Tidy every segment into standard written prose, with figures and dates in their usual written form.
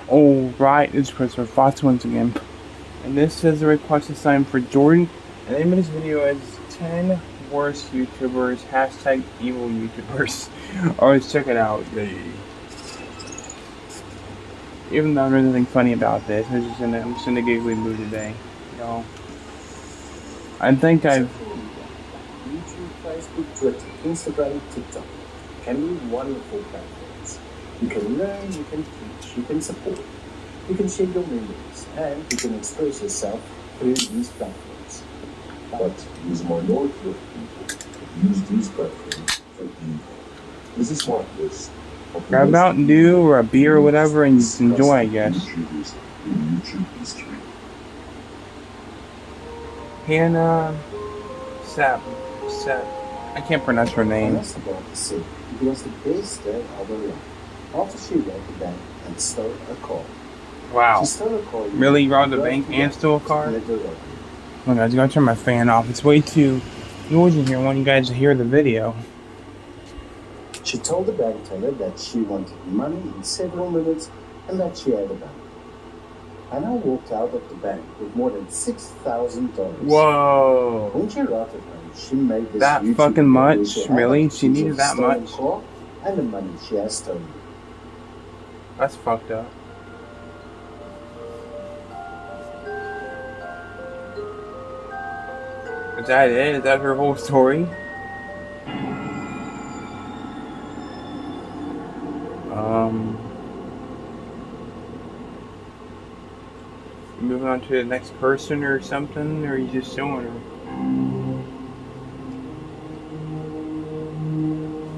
Alright, it's Christopher Fox once again. And this is a request assigned for Jordan. And the name of this video is 10 worst YouTubers, hashtag evil YouTubers. Always check it out. Even though there's nothing funny about this, I'm just in a giggly mood today. You know, I think I've... YouTube, Facebook, Twitter, Instagram, TikTok can be wonderful platforms. You can learn, you can teach, you can support, you can share your memories, and you can express yourself through these platforms. But use minority of people use these platforms for evil. This is what this. Grab a Mountain Dew or a beer or whatever and just enjoy, I guess. YouTubers in YouTube history. Hannah Sap. I can't pronounce her name. That's about to say, it was the best day of her life. After she robbed the bank and stole a car. Wow. She stole a car. Really? Robbed the bank and stole a car? Oh guys, I gotta turn my fan off. It's way too noisy in here. I want you guys to hear the video. She told the bank teller that she wanted money in several minutes and that she had a bank. Anna walked out of the bank with more than $6,000. Whoa. When she arrived at home, she made this that YouTube fucking much? video Really? She needed that much? Car and the money she has stolen. That's fucked up. Is that it? Is that her whole story? Moving on to the next person or something, or are you just showing her?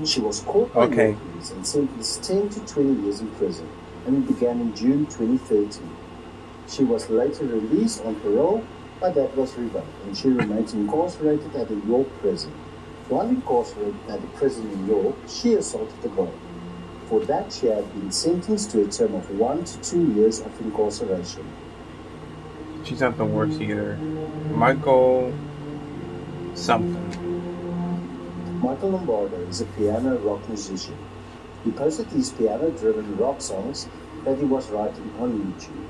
She was caught by police and sentenced 10 to 20 years in prison, and it began in June 2013. She was later released on parole, but that was revoked, and she remains incarcerated at the York prison. While incarcerated at the prison in York, she assaulted a girl. For that, she had been sentenced to a term of 1 to 2 years of incarceration. She's not the worst either. Michael something. Michael Lombardo is a piano rock musician. He posted these piano-driven rock songs that he was writing on YouTube.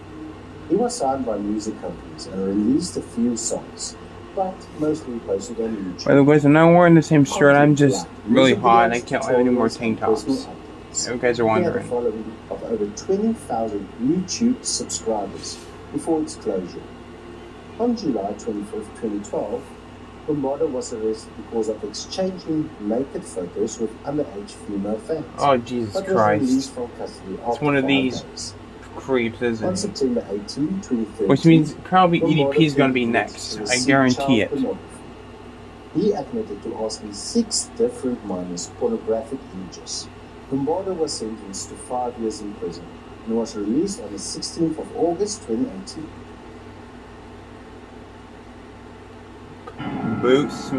He was signed by music companies and released a few songs, but mostly posted on YouTube. By the way, I'm not wearing the same shirt. I'm just really hot and I can't wear any more tank tops. You guys are wondering. He had a following of over 20,000 YouTube subscribers before its closure. On July 25, 2012, Lombardo was arrested because of exchanging naked photos with underage female fans. Oh, Jesus Christ. It's one of these creeps, isn't it? On September 18, 2013, which means probably EDP is going to be next. I guarantee it. He admitted to asking 6 different minors pornographic images. Lombardo was sentenced to 5 years in prison and was released on the 16th of August 2018. Boots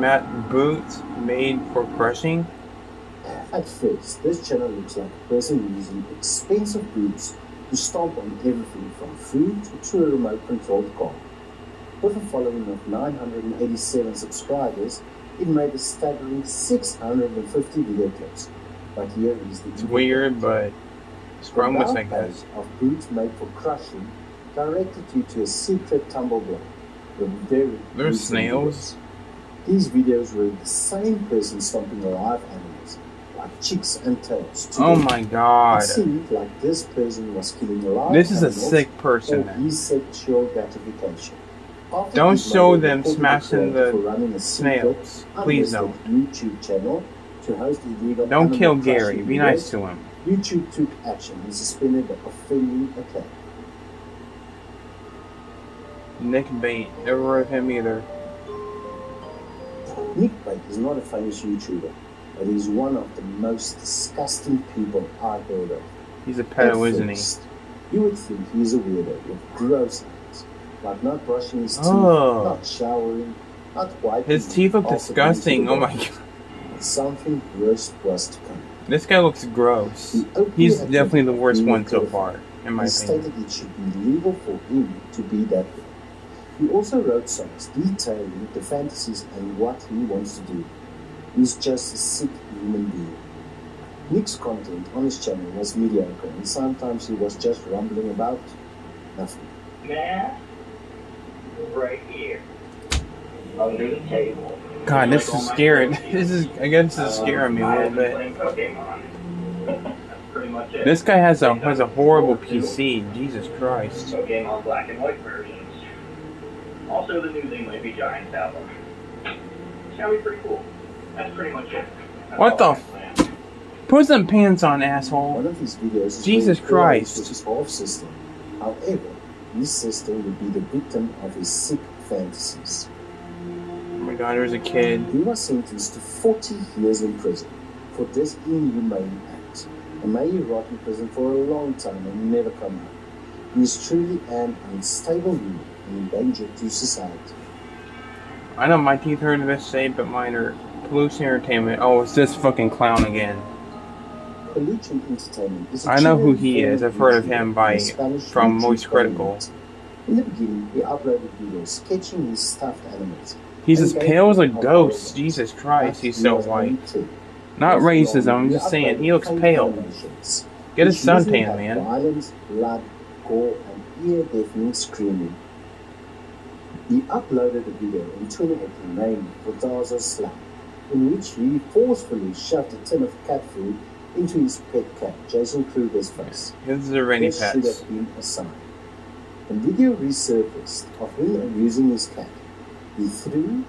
made for crushing? At first, this channel looks like a person using expensive boots to stomp on everything from food to a remote-controlled car. With a following of 987 subscribers, it made a staggering 650 video clips. But here is the... It's weird, but it's wrong like that. Of boots made for crushing directed you to a secret tumble block. There's snails. These videos were the same person stomping live animals, like chicks and toads. Oh my god. It seemed like this person was killing live This is a animals sick person, for his sexual gratification. After don't show them reported smashing the a snails. Please don't. YouTube channel to host illegal don't kill animal Gary. crushing Be videos. nice to him. YouTube took action and suspended the offending account. Nick Bait. Never heard of him either. Nick Bait is not a famous YouTuber, but he's one of the most disgusting people I've heard of. He's a pedo, isn't he? You would think he's a weirdo with gross hands, like not brushing his teeth, not showering, not wiping. His teeth look disgusting. Oh my god. But something worse was to come. This guy looks gross. He's definitely the worst one so far, in my opinion. He stated it should be legal for him to be that way. He also wrote songs detailing the fantasies and what he wants to do. He's just a sick human being. Nick's content on his channel was mediocre, and sometimes he was just rambling about nothing. Math, right here, under the table. God, this is scary. I guess this is scaring me a little bit. Pretty much it. This guy has a horrible PC. Jesus Christ. Pokemon black and white versions. Also, the new thing might be Giant's album. It's gonna be pretty cool. That's pretty much it. What the f? Put some pants on, asshole. One of his videos is Jesus Christ. with his half-sister. However, his sister would be the victim of his sick fantasies. Oh my God, there's a kid. He was sentenced to 40 years in prison for this inhumane act, and may he rot in prison for a long time and never come out. He is truly an unstable human and a danger to society. I know my teeth hurt this say, but mine are pollution entertainment. Oh, it's this fucking clown again. Pollution Entertainment is a I know who channel he is. I've heard of him from Moist Critical. In the beginning, he uploaded videos sketching his stuffed animals. He's as pale as a ghost. Jesus Christ, he's so white. Not racism, I'm just saying, he looks pale. Get his suntan, man. Violence, blood, gore, and ear-deafening screaming. He uploaded a video in 2018 named Potato Slap, in which he forcefully shoved a tin of cat food into his pet cat, Jason Kruger's face. This is already This should pets. have been a sign. A video resurfaced of him abusing his cat. He threw,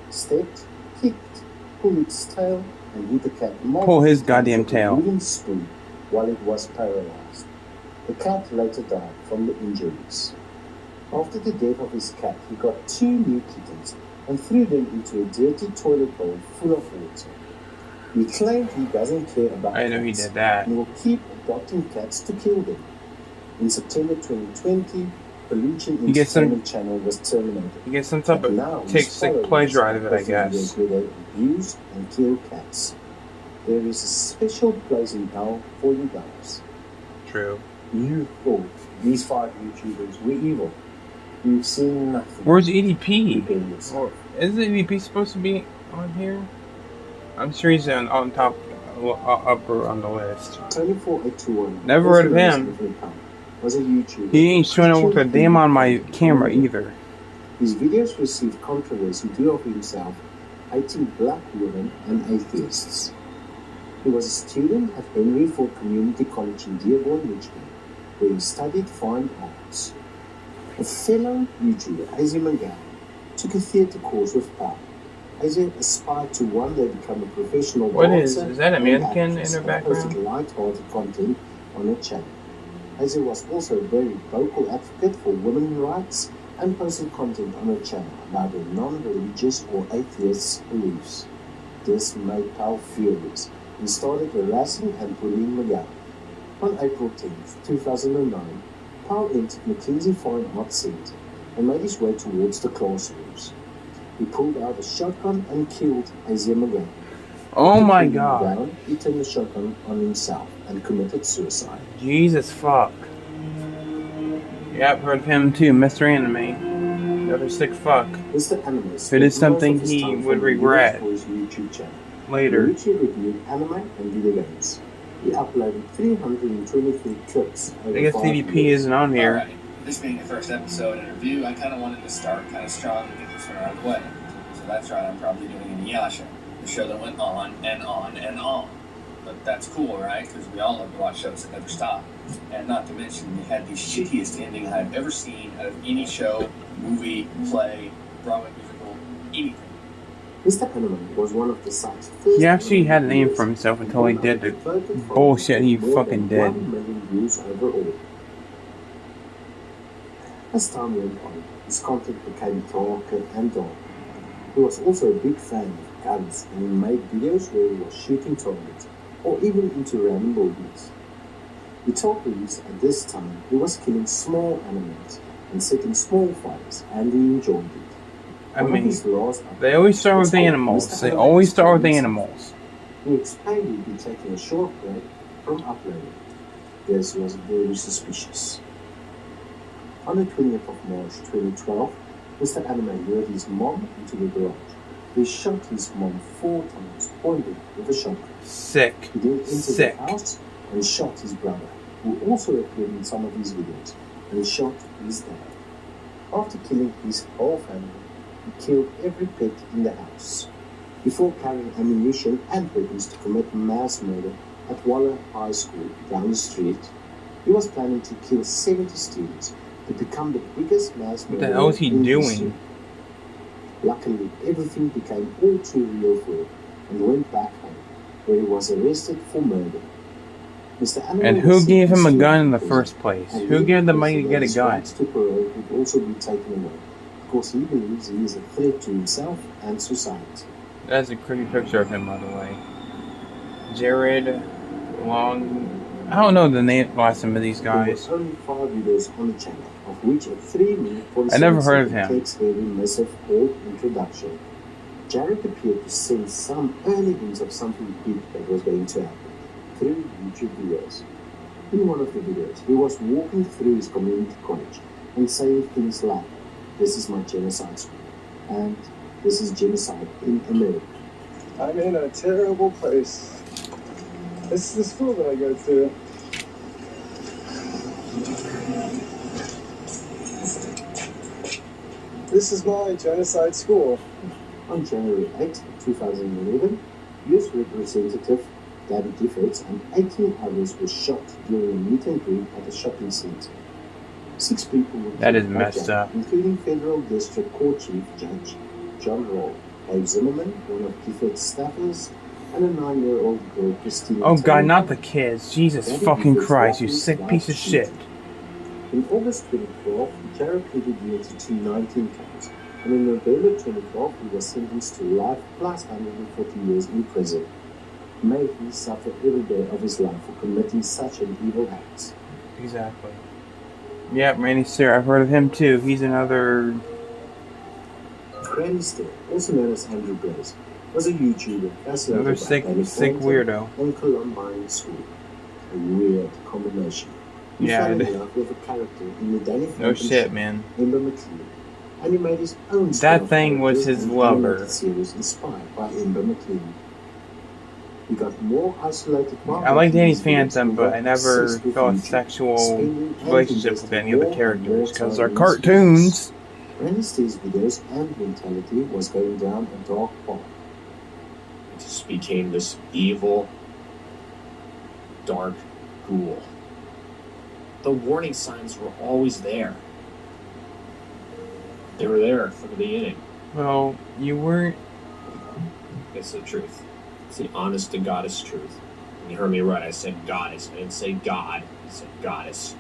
stepped, kicked, pulled its tail, and hit the cat Pull his multiple goddamn times with a tail. wooden spoon while it was paralyzed. The cat later died from the injuries. After the death of his cat, he got 2 new kittens and threw them into a dirty toilet bowl full of water. He claimed he doesn't care about I know he cats did that. and will keep adopting cats to kill them. In September 2020, Pollution You get some- Entertainment Channel was terminated. You get some type But now of his take sick followers pleasure out of it, are I guess. videos where they abuse and kill cats. There is a special place in hell for you guys. True. You thought these 5 YouTubers were evil. You've seen nothing. Where's EDP? Rebellious. Or is EDP supposed to be on here? I'm sure he's on top, upper on the list. Tony4821. Never heard of him. Was a YouTuber. He ain't showing up with a damn on my camera either. His videos received controversy due of himself hating black women and atheists. He was a student at Henry Ford Community College in Dearborn, Michigan, where he studied fine arts. A fellow YouTuber, busymindguy, took a theatre course with Paul. Busy aspired to one day become a professional What dancer. is that a and mannequin actress, in her and background? posted light-hearted content on her channel. Busy was also a very vocal advocate for women's rights and posted content on her channel about her non-religious or atheist beliefs. This made Paul furious and started harassing and bullying Miguel. On April 10th, 2009, Paul entered Mackenzie Fine Arts Center and made his way towards the classrooms. He pulled out a shotgun and killed Asia Miguel. Oh my After God. pulling down, he turned the shotgun on himself and committed suicide. Jesus fuck. Yeah, I've heard of him too, Mr. Anime. Another sick fuck. Mr. Anime spent It is something most of his he time would filming regret videos for his YouTube channel. later. YouTube reviewed anime and video games. He uploaded 323 clips over I guess 5 CDP years. isn't on here. Alright, this being the first episode and review, I kind of wanted to start kind of strong and get this one out of the way. So that's right, I'm probably doing Inuyasha, the show that went on and on and on. But that's cool, right? Because we all love to watch shows that never stop. And not to mention, they had the shittiest ending I've ever seen out of any show, movie, play, Broadway musical, anything. Mr. Anime was one of the site's first. He actually had a name for himself until he did the bullshit he fucking did. 1 million views overall. As time went on, his content became darker and darker. He was also a big fan of guns and he made videos where he was shooting targets or even into random buildings. He told police at this time he was killing small animals and setting small fires and he enjoyed it. I One of mean, his last they always start with updates animals. was They Mr. always start with Anime's animals. He explained he'd be taking a short break from uploading. This was very suspicious. On the 20th of March 2012, Mr. Anime lured his mom into the garage. He shot his mom 4 times, pointed with a shotgun. Sick. He then entered Sick. the house and shot his brother, who also appeared in some of his videos, and he shot his dad. After killing his whole family, he killed every pet in the house. Before carrying ammunition and weapons to commit mass murder at Waller High School down the street, he was planning to kill 70 students to become the biggest mass murderer. What the hell is he in doing? history. Luckily, everything became all too real for him and went back home, where he was arrested for murder. Mr. And who gave him a gun in the first place? Who gave the money to get a gun? His rights to parole would also be taken away, because he believes he is a threat to himself and society. That's a creepy picture of him, by the way. Jared Long. I don't know the last name of these guys. There were only 5 videos on the channel, of which a 3-minute I never heard of him. text-heavy missive called Introduction. Jared appeared to sense some early hints of something big that was going to happen through YouTube videos. In one of the videos, he was walking through his community college and saying things like, "This is my genocide school," and "This is genocide in America." I'm in a terrible place. This is the school that I go to. This is my genocide school. On January 8, 2011, U.S. Representative Gabby Giffords and 18 others were shot during a meet and greet at a shopping center. 6 people were That is killed messed that, up. including Federal District Court Chief Judge John Roll, Dave Zimmerman, one of Giffords' staffers, and a 9-year-old girl, Christina. Oh god, Taylor. not the kids. Jesus Gabby fucking Giffords Christ, you likely sick died piece of shit. shooting. In August 2012, Jared pleaded guilty to 19 counts, and in November 2012, he was sentenced to life plus 140 years in prison. May he suffer every day of his life for committing such an evil act. Exactly. Yep, Randy Sir, I've heard of him too. He's another... Randy Still, also known as Andrew Blaze, was a YouTuber fascinated Another by sick California weirdo. and Columbine School. A weird combination. He Yeah, fell in love with a character in the Danny no Phantom shit, show, man. Ember McLean, and he made his own That spin-off thing was characters his and lover. animated series inspired by Ember McLean. He got more isolated. I like Danny Phantom, and but got I never obsessed with felt a YouTube, sexual spending and relationship investing with any of the more and characters more because time they're in his cartoons. videos. Randy Steele's videos and mentality was going down a dark path. It just became this evil, dark ghoul. The warning signs were always there. They were there from the beginning. Well, you weren't... It's the truth. It's the honest to goddess truth. And you heard me right, I said goddess. I didn't say God, I said goddess.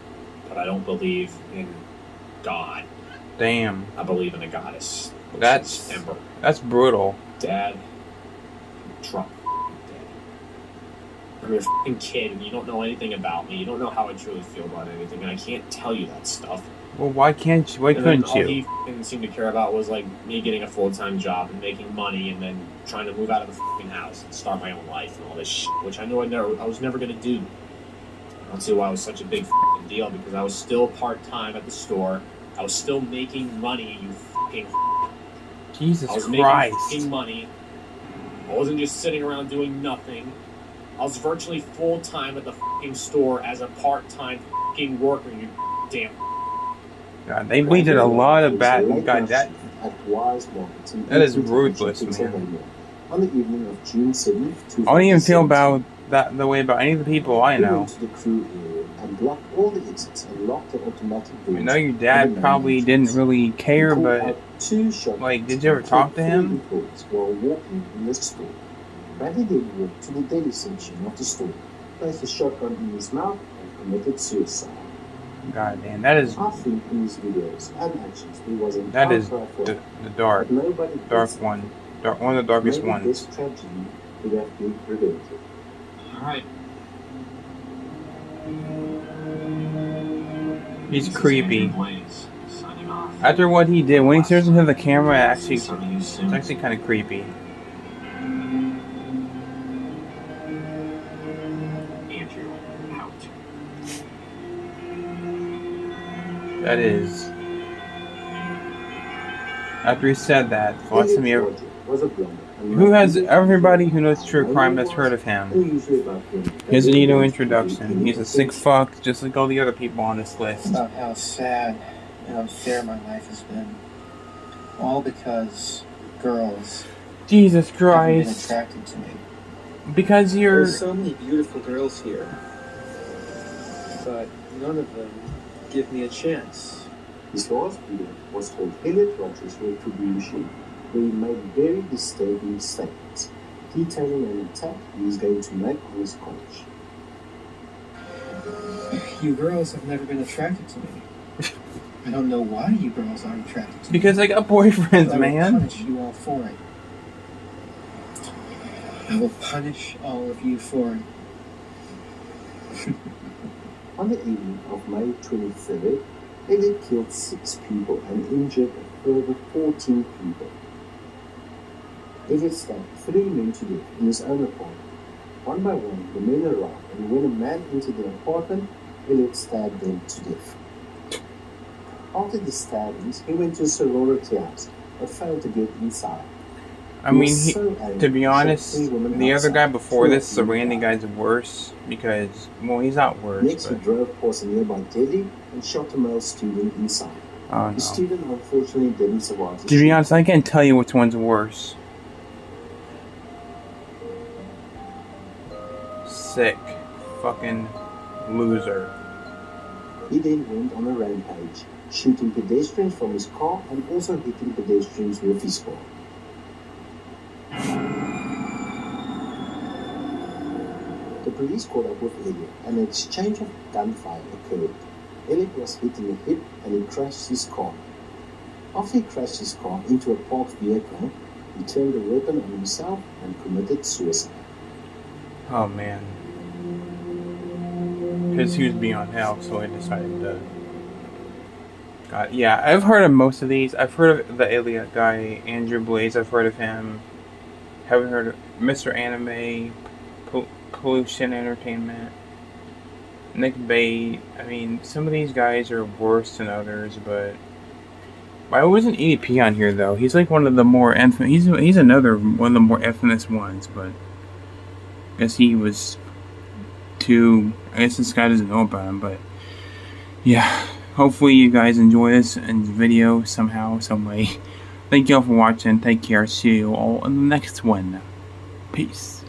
But I don't believe in God. Damn. I believe in a goddess. Which That's- is Ember. That's brutal. Dad, Trump, dead. I'm your f***ing kid and you don't know anything about me. You don't know how I truly feel about anything, and I can't tell you that stuff. Well, why can't you? Why And then couldn't all you? he f***ing seemed to care about was like me getting a full-time job and making money and then trying to move out of the f***ing house and start my own life and all this shit, which I knew I was never gonna do. I don't see why it was such a big f***ing deal, because I was still part-time at the store. I was still making money, you f***ing Jesus I was making Christ. f***ing money. I wasn't just sitting around doing nothing. I was virtually full-time at the f***ing store as a part-time f***ing worker, you damn. God, they bleeded a lot of bad... Late God, night that... shift at Wise Market in That is Eaton ruthless, Township, man. Pennsylvania, on the evening of June 7th, 2017. I don't even feel about that the way about any of the people I He know. went to the crew area and blocked all the exits and locked the automatic doors. I know your dad probably didn't really care, but... like, did you ever talk to him? While walking in the store. Randy then walked to the deli section of the store, placed a shotgun in his mouth, and committed suicide. God damn, that is... I think in his videos and actions he was an That is outcry for the help, dark... but nobody Dark did one. One of the darkest Maybe ones. this tragedy could have been prevented. Alright. He's creepy. Blaze, signing off. After what he did, when he stares into the camera, actually, it's Something you soon. actually kind of creepy. Andrew, out. That is... After he said that, the last time he ever... Georgia, was a blonde. Who has everybody who knows true crime has heard of him? He doesn't need no introduction. He's a sick fuck, just like all the other people on this list. About how sad and unfair my life has been. All because girls Jesus haven't been Christ. attracted to me. Because you're... There's so many beautiful girls here, but none of them give me a chance. His last video was called Elliot Rogers Retribution, where he made very disturbing statements, detailing an attack he was going to make on his college. You girls have never been attracted to me. I don't know why you girls aren't attracted to me. Because I got boyfriends, I will man. punish you all for it. I will punish all of you for it. On the evening of May 23rd, Elliot killed 6 people and injured a further 14 people. Elliot stabbed 3 men to death in his own apartment. One by one, the men arrived, and when a man entered the apartment, Elliot stabbed them to death. After the stabbings, he went to a sorority house, but failed to get inside. I mean, to be honest, the other guy before this, the Randy guy's worse because, well, he's not worse. Next, But... he drove past a nearby deli and shot a male student inside. Oh, The no. student unfortunately didn't survive the To be honest, I can't tell you which one's worse. Sick. Fucking loser. He then went on a rampage, shooting pedestrians from his car and also hitting pedestrians with his car. The police caught up with Elliot and an exchange of gunfire occurred. Elliot was hit in the hip and he crashed his car. After he crashed his car into a parked vehicle, he turned the weapon on himself and committed suicide. Oh, man. Because he was beyond hell, so he decided to... God, yeah, I've heard of most of these. I've heard of the Elliot guy, Andrew Blaze, I've heard of him. Haven't heard of Mr. Anime, Pollution Entertainment, Nick Bate. I mean, some of these guys are worse than others, but... Why wasn't EDP on here, though? He's like one of the more infamous... He's another one of the more infamous ones, but... I guess he was too... I guess this guy doesn't know about him, but... Yeah. Hopefully you guys enjoy this video somehow, some way. Thank you all for watching. Take care. See you all in the next one. Peace.